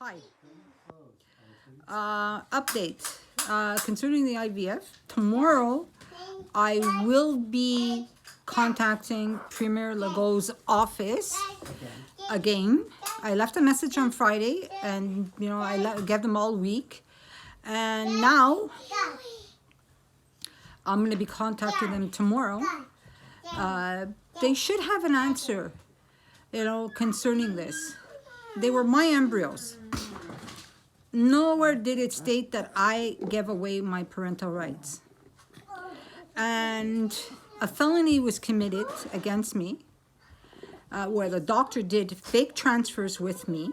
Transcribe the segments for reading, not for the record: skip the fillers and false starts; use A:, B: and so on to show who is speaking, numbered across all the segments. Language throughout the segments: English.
A: Hi. Update concerning the IVF. Tomorrow, I will be contacting Premier Légault's office again. I left a message on Friday, and I gave them all week, and now I'm going to be contacting them tomorrow. They should have an answer, concerning this. They were my embryos. Nowhere did it state that I gave away my parental rights. And a felony was committed against me, where the doctor did fake transfers with me.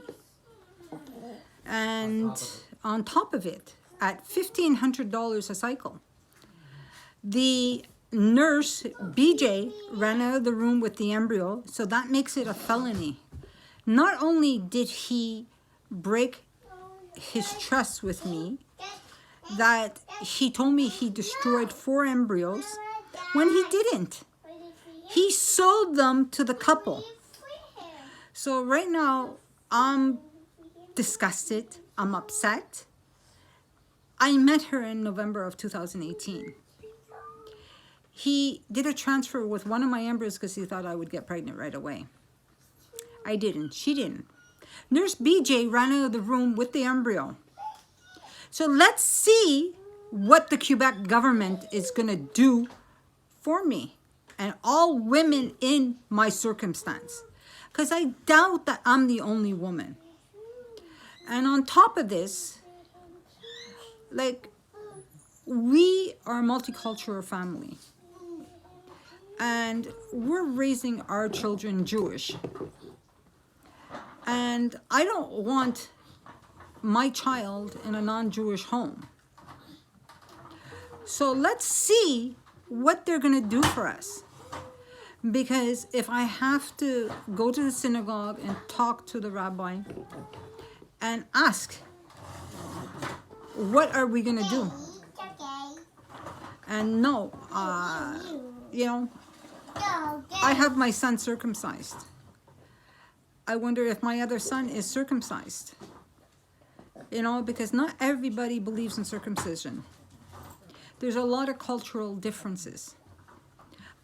A: And on top of it, at $1,500 a cycle, the nurse, BJ, ran out of the room with the embryo, so that makes it a felony. Not only did he break his trust with me, that he told me he destroyed 4 embryos when he didn't. He sold them to the couple. So right now, I'm disgusted. I'm upset. I met her in November of 2018. He did a transfer with one of my embryos because he thought I would get pregnant right away. I didn't. She didn't. Nurse BJ ran out of the room with the embryo. So let's see what the Quebec government is going to do for me and all women in my circumstance. Because I doubt that I'm the only woman. And on top of this, we are a multicultural family. And we're raising our children Jewish. And I don't want my child in a non-Jewish home. So let's see what they're going to do for us. Because if I have to go to the synagogue and talk to the rabbi and ask, what are we going to do? And no, I have my son circumcised. I wonder if my other son is circumcised. Because not everybody believes in circumcision. There's a lot of cultural differences.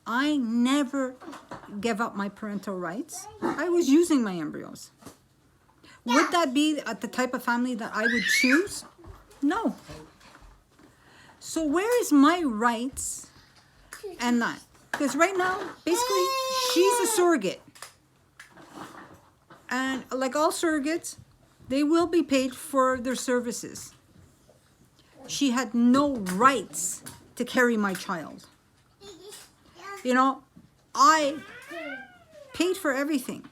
A: I never gave up my parental rights. I was using my embryos. Would that be the type of family that I would choose? No. So where is my rights and that? Because right now, basically, she's a surrogate. And like all surrogates, they will be paid for their services. She had no rights to carry my child. I paid for everything.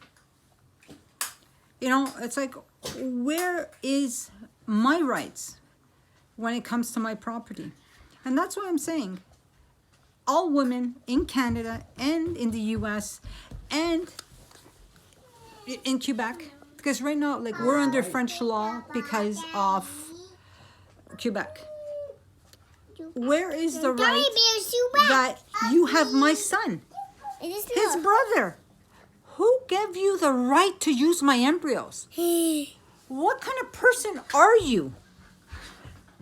A: It's like, where is my rights when it comes to my property? And that's what I'm saying. All women in Canada and in the US and in Quebec, because right now, we're under French law because of Quebec. Where is the right that you have my son, his brother? Who gave you the right to use my embryos? What kind of person are you?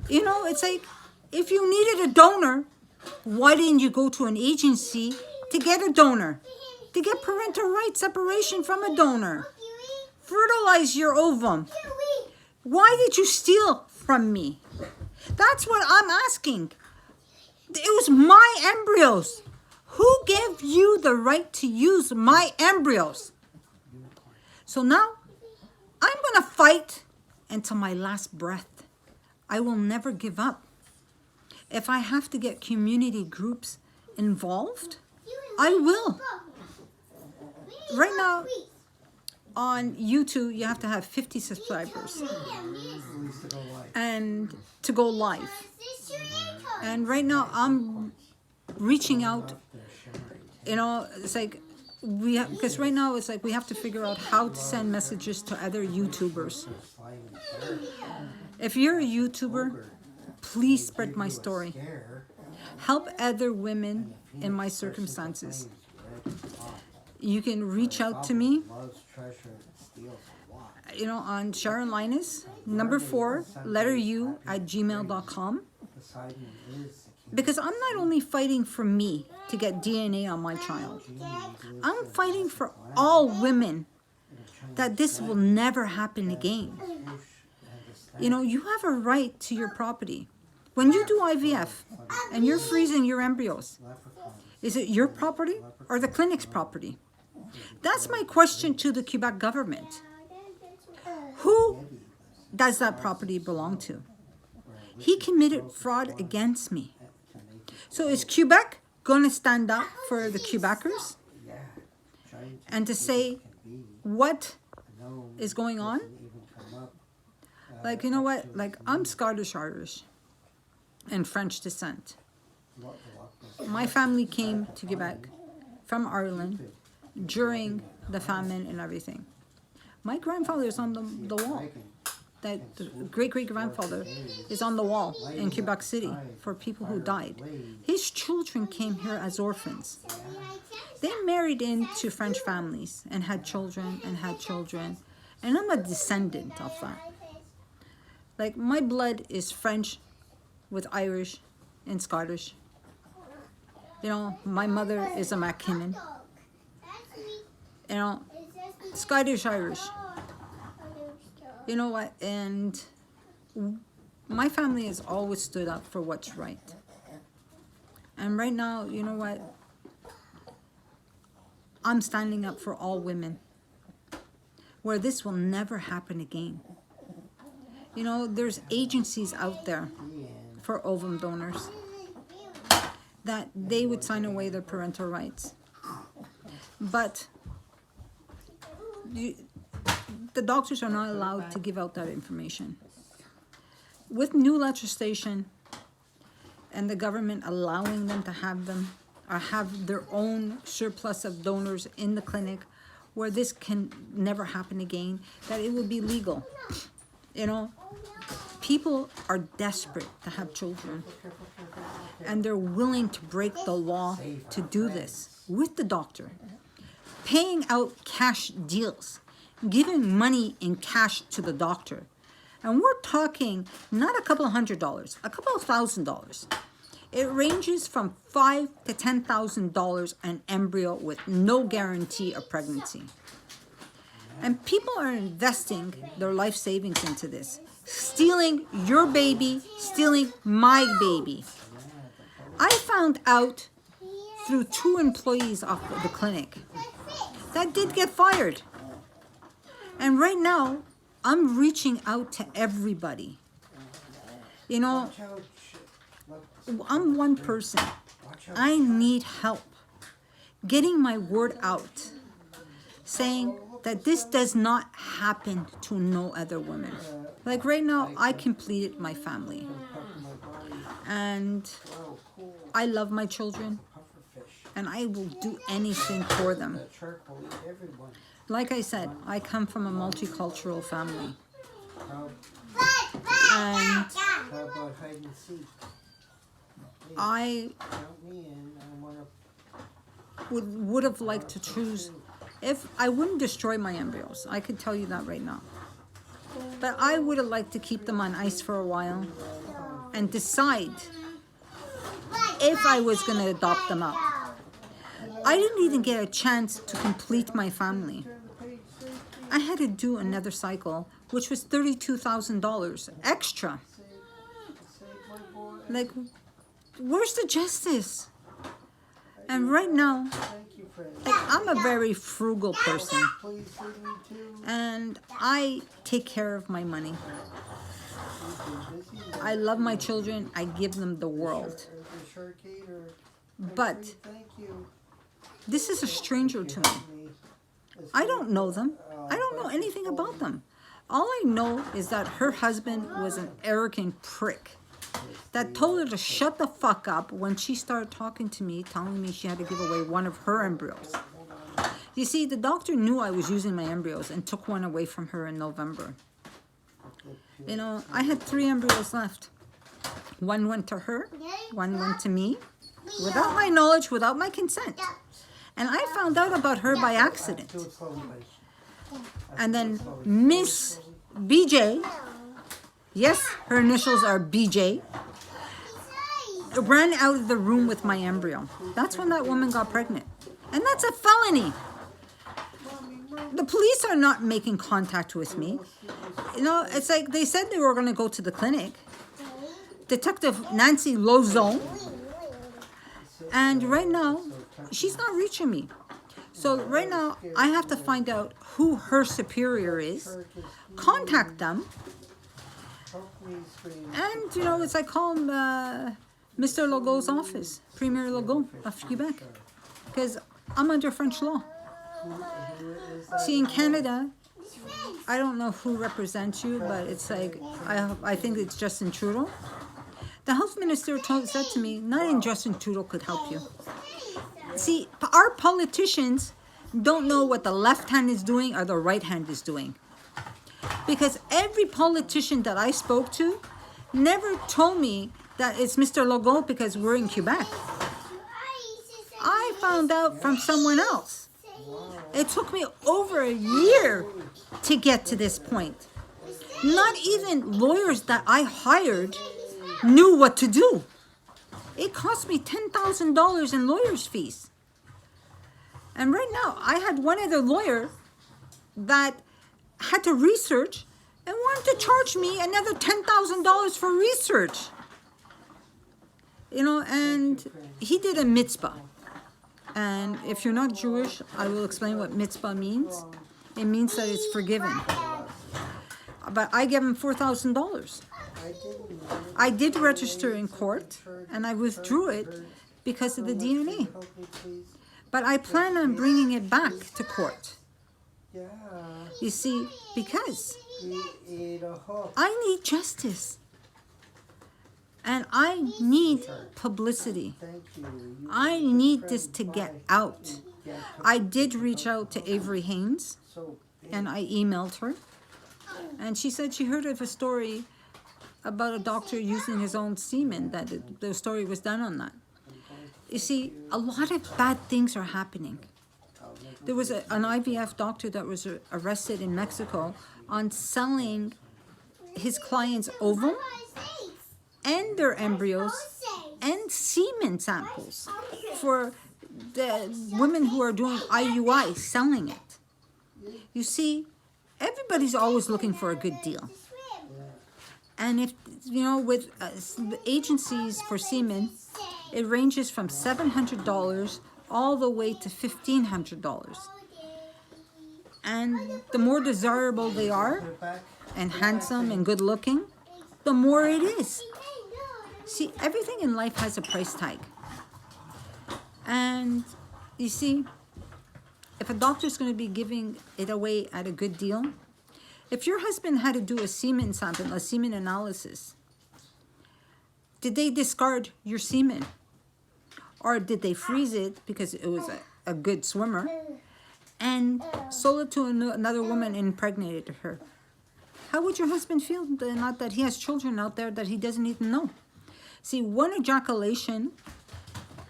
A: It's like, if you needed a donor, why didn't you go to an agency to get a donor? To get parental rights separation from a donor. Fertilize your ovum. Why did you steal from me? That's what I'm asking. It was my embryos. Who gave you the right to use my embryos? So now, I'm going to fight until my last breath. I will never give up. If I have to get community groups involved, I will. Right now, on YouTube, you have to have 50 subscribers and to go live. And right now, I'm reaching out. It's like because right now it's like we have to figure out how to send messages to other YouTubers. If you're a YouTuber, please spread my story. Help other women in my circumstances. You can reach out to me on Sharon Linus, number 4, letter U at gmail.com. Because I'm not only fighting for me to get DNA on my child. I'm fighting for all women that this will never happen again. You have a right to your property. When you do IVF and you're freezing your embryos, is it your property or the clinic's property? That's my question to the Quebec government. Who does that property belong to? He committed fraud against me. So is Quebec going to stand up for the Quebecers and to say what is going on? Like, you know what? Like, I'm Scottish-Irish and French descent. My family came to Quebec from Ireland during the famine and everything. My grandfather is on the wall. That great-great-grandfather is on the wall in Quebec City for people who died. His children came here as orphans. They married into French families and had children and had children. And I'm a descendant of that. Like, my blood is French with Irish and Scottish. My mother is a McKinnon. Scottish-Irish. You know what? And my family has always stood up for what's right. And right now, you know what? I'm standing up for all women, where this will never happen again. There's agencies out there for ovum donors that they would sign away their parental rights. But the doctors are not allowed to give out that information. With new legislation and the government allowing them to have them or have their own surplus of donors in the clinic where this can never happen again, that it will be legal. People are desperate to have children and they're willing to break the law to do this with the doctor, paying out cash deals, giving money in cash to the doctor. And we're talking not a couple of $100, a couple of $1,000. It ranges from $5,000 to $10,000 an embryo with no guarantee of pregnancy. And people are investing their life savings into this, stealing your baby, stealing my baby. I found out through 2 employees of the clinic that did get fired. And right now, I'm reaching out to everybody. I'm one person. I need help getting my word out, saying that this does not happen to no other women. Like right now, I completed my family. And I love my children. And I will do anything for them. Like I said, I come from a multicultural family. And I would have liked to choose, if I wouldn't destroy my embryos, I could tell you that right now. But I would have liked to keep them on ice for a while and decide if I was going to adopt them out. I didn't even get a chance to complete my family. I had to do another cycle, which was $32,000 extra. Like, where's the justice? And right now, I'm a very frugal person. And I take care of my money. I love my children. I give them the world. But this is a stranger to me. I don't know them. I don't know anything about them. All I know is that her husband was an arrogant prick that told her to shut the fuck up when she started talking to me, telling me she had to give away one of her embryos. You see, the doctor knew I was using my embryos and took one away from her in November. I had 3 embryos left. One went to her, one went to me, without my knowledge, without my consent. And I found out about her by accident. And then Miss BJ, yes, her initials are BJ, ran out of the room with my embryo. That's when that woman got pregnant. And that's a felony. The police are not making contact with me. You know, it's like they said they were going to go to the clinic. Detective Nancy Lozon. And right now, she's not reaching me. So right now, I have to find out who her superior is, contact them, and, you know, it's like call Mr. Legault's office, Premier Légault of Quebec, because I'm under French law. See, in Canada, I don't know who represents you, but it's like, I think it's Justin Trudeau. The health minister said to me, not even Justin Trudeau could help you. See, our politicians don't know what the left hand is doing or the right hand is doing. Because every politician that I spoke to never told me that it's Mr. Legault because we're in Quebec. I found out from someone else. It took me over a year to get to this point. Not even lawyers that I hired knew what to do. It cost me $10,000 in lawyer's fees. And right now, I had one other lawyer that had to research and wanted to charge me another $10,000 for research. You know, and he did a mitzvah. And if you're not Jewish, I will explain what mitzvah means. It means that it's forgiven. But I gave him $4,000. I did register in court, and I withdrew it because of the DNA. But I plan on bringing it back to court. You see, because I need justice. And I need publicity. I need this to get out. I did reach out to Avery Haynes, and I emailed her. And she said she heard of a story about a doctor using his own semen, that the story was done on that. You see, a lot of bad things are happening. There was an IVF doctor that was arrested in Mexico on selling his client's ovum and their embryos and semen samples for the women who are doing IUI, selling it. You see, everybody's always looking for a good deal. And if, you know, with agencies for semen, it ranges from $700 all the way to $1,500. And the more desirable they are, and handsome and good looking, the more it is. See, everything in life has a price tag. And you see, if a doctor's going to be giving it away at a good deal, if your husband had to do a semen sample, a semen analysis, did they discard your semen? Or did they freeze it because it was a good swimmer and sold it to another woman and impregnated her? How would your husband feel? Not that he has children out there that he doesn't even know. See, one ejaculation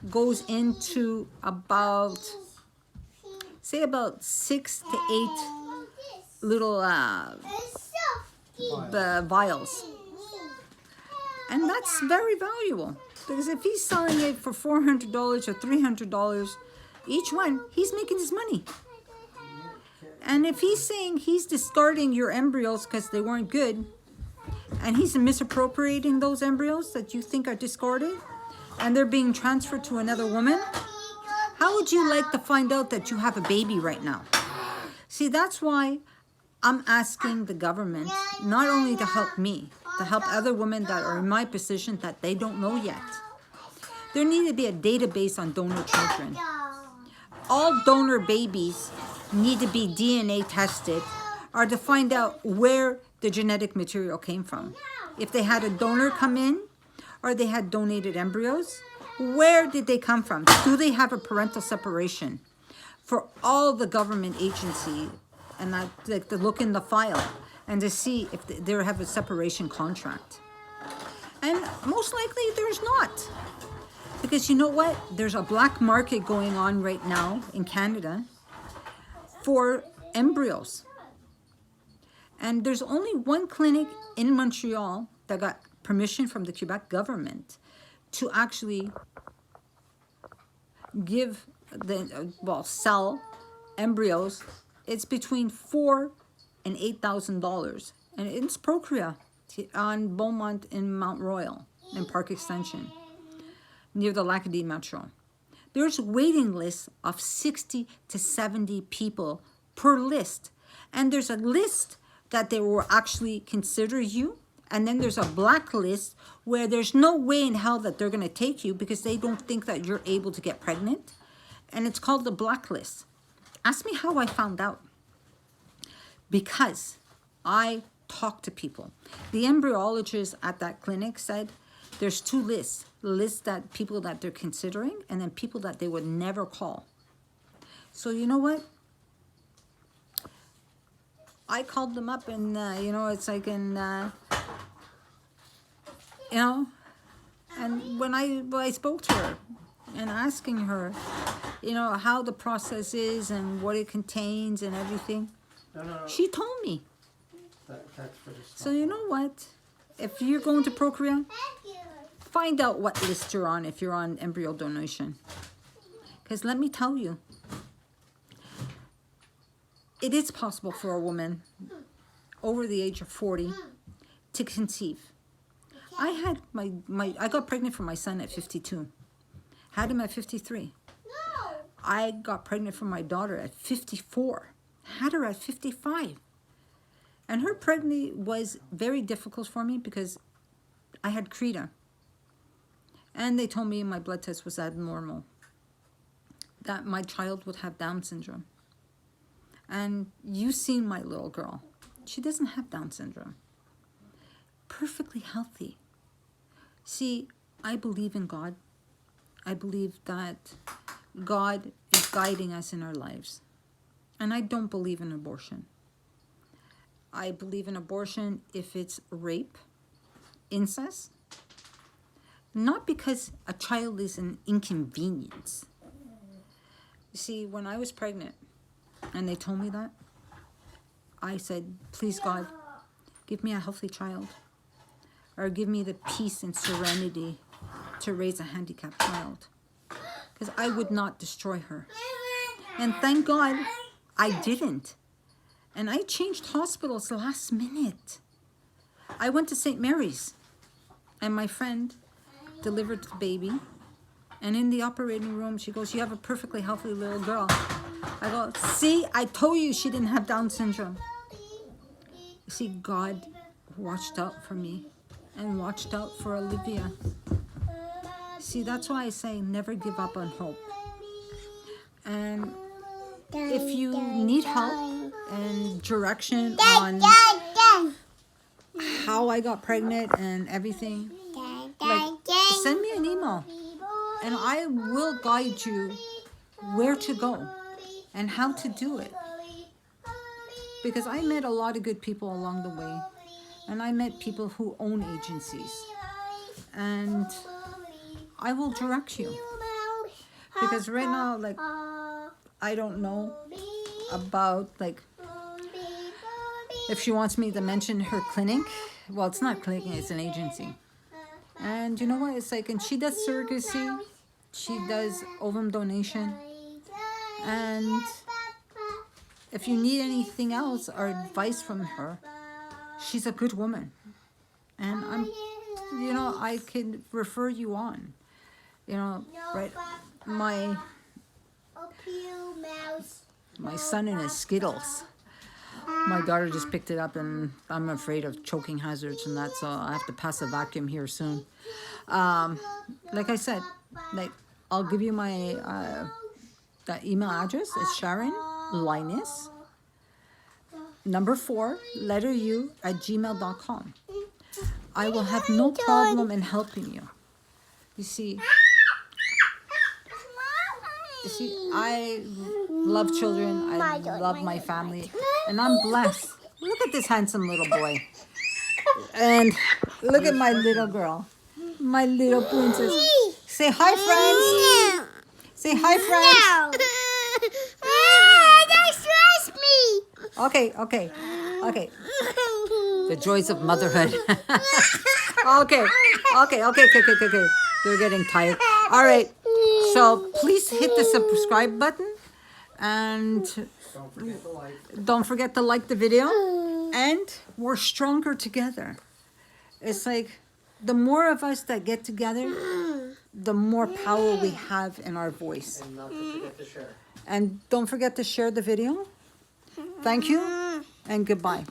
A: goes into about, say about 6 to 8 little vials. And that's very valuable. Because if he's selling it for $400 or $300 each one, he's making his money. And if he's saying he's discarding your embryos because they weren't good, and he's misappropriating those embryos that you think are discarded, and they're being transferred to another woman, how would you like to find out that you have a baby right now? See, that's why I'm asking the government not only to help me, to help other women that are in my position that they don't know yet. There needs to be a database on donor children. All donor babies need to be DNA tested or to find out where the genetic material came from. If they had a donor come in or they had donated embryos, where did they come from? Do they have a parental separation? For all the government agency, and I like to look in the file and to see if they have a separation contract. And most likely there's not. Because you know what? There's a black market going on right now in Canada for embryos. And there's only one clinic in Montreal that got permission from the Quebec government to actually sell embryos. It's between $4,000 and $8,000, and it's Procrea on Beaumont in Mount Royal in Park Extension, near the Lacadie Metro. There's waiting lists of 60 to 70 people per list, and there's a list that they will actually consider you, and then there's a blacklist where there's no way in hell that they're going to take you because they don't think that you're able to get pregnant, and it's called the blacklist. Ask me how I found out. Because I talked to people. The embryologist at that clinic said there's two lists. Lists that people that they're considering, and then people that they would never call. So you know what? I called them up, and it's like and when I spoke to her and asking her, how the process is and what it contains and everything, she told me. So you know what? If you're going to Procrea, find out what list you're on if you're on embryo donation. Because let me tell you, it is possible for a woman over the age of 40 to conceive. I had I got pregnant for my son at 52. Had him at 53. I got pregnant for my daughter at 54. Had her at 55. And her pregnancy was very difficult for me because I had CRETA. And they told me my blood test was abnormal, that my child would have Down syndrome. And you've seen my little girl. She doesn't have Down syndrome. Perfectly healthy. See, I believe in God. I believe that God is guiding us in our lives. And I don't believe in abortion. I believe in abortion if it's rape, incest, not because a child is an inconvenience. You see, when I was pregnant and they told me that, I said, please God, give me a healthy child, or give me the peace and serenity to raise a handicapped child, because I would not destroy her. And thank God I didn't. And I changed hospitals last minute. I went to St. Mary's, and my friend delivered the baby. And in the operating room, she goes, you have a perfectly healthy little girl. I go, see, I told you she didn't have Down syndrome. You see, God watched out for me and watched out for Olivia. See, that's why I say never give up on hope. And if you need help and direction on how I got pregnant and everything, send me an email and I will guide you where to go and how to do it. Because I met a lot of good people along the way, and I met people who own agencies, and I will direct you. Because right now, I don't know about, if she wants me to mention her clinic. Well, it's not clinic, it's an agency. And you know what? It's and she does surrogacy. She does ovum donation. And if you need anything else or advice from her, she's a good woman. And I can refer you on. Right? My son and his Skittles. My daughter just picked it up, and I'm afraid of choking hazards and that, so I have to pass a vacuum here soon. Like I said, I'll give you my that email address. It's Sharon Linus, number 4, letter U, @gmail.com. I will have no problem in helping you. You see, I love children. I love my family. And I'm blessed. Look at this handsome little boy. And look at my little girl. My little princess. Say hi, friends. Say hi, friends.
B: Don't stress me.
A: Okay. The joys of motherhood. Okay. They're getting tired. All right. So please hit the subscribe button, and don't forget to like the video. And we're stronger together. It's like the more of us that get together, the more power we have in our voice.
B: And not to forget to share.
A: And don't forget to share the video. Thank you and goodbye.